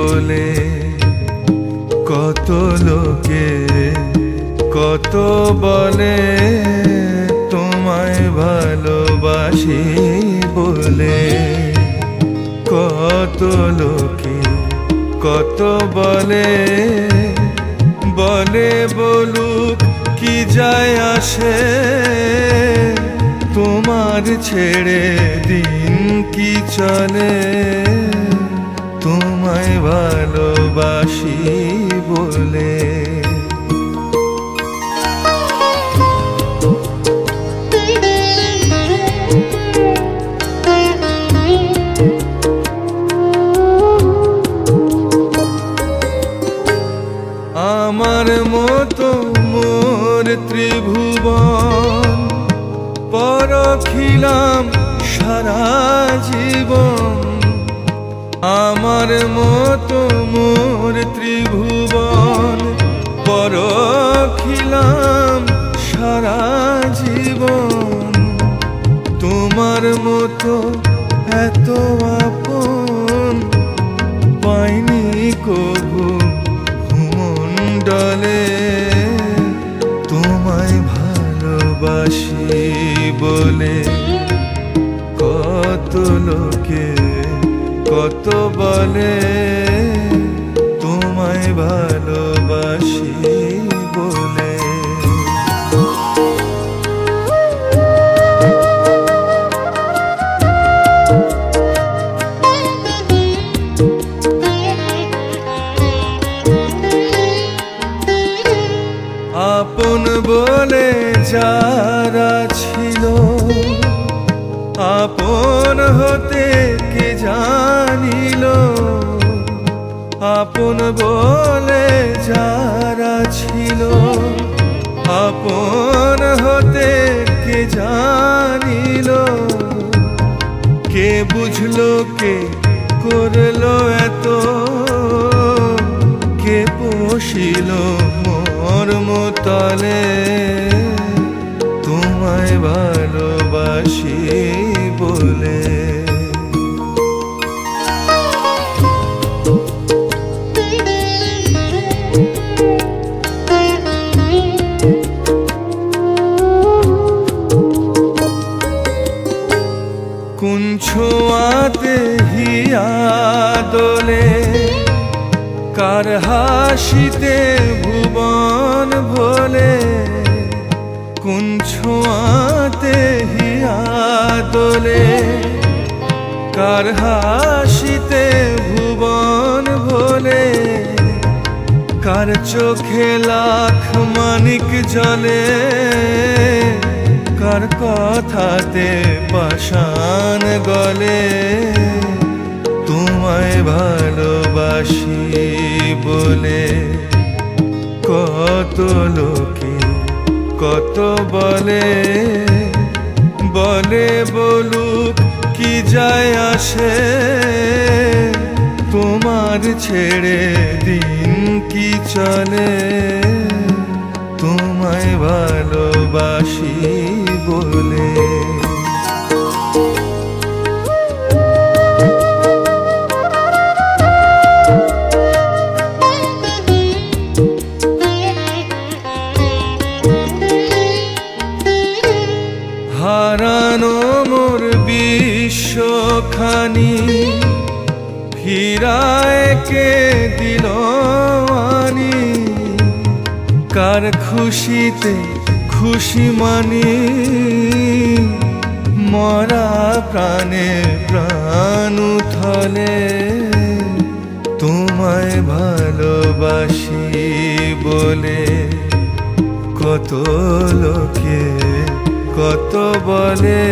বলে কত লোকে কত বলে তোমায় ভালোবাসি বলে। কত লোকে কত বলে বলে বলুক কি যায় আসে, তোমার ছেড়ে দিন কি চলে, তোমায় ভালোবাসি বলে। আমার মতো মোর ত্রিভুবন পরখিলাম সারা জীবন। আমার মতো মোর ত্রিভুবন পরখিলাম সারা জীবন। তোমার মতো এত আপন পাইনি কবু ভূমণ্ডলে, তোমায় ভালোবাসি বলে কত লোকে কত বলে তোমায় ভালোবাসি বলে। আপন বলে যারা ছিল আপন হতে কে জানিল, আপন বলে যারা ছিল আপন হতে কে জানিল। কে বুঝলো কে করলো এত, কে পোষিল মর্ম তলে, তোমায় ভালোবাসি বলে। কোন ছোঁয়াতে হিয়া দোলে, কার হাসিতে ভুবন ভোলে। কোন ছোঁয়াতে হিয়া দোলে, কার হাসিতে ভুবন ভোলে। কার চোখে লাখ মানিক জ্বলে, কার কথাতে পাষাণ গলে, তোমায় ভালোবাসি বলে কত লোকে কত বলে বলে বলুক কি যায় আসে, তোমার ছেড়ে দিন কি চলে, তোমায় ভালোবাসি বলে। হারানো মোর বিশ্বখানি ফিরায় কে দিল আনি, কার খুশিতে খুশি মানি, মরা প্রাণে প্রাণ উথলে, তোমায় ভালোবাসি বলে কত লোকে কত বলে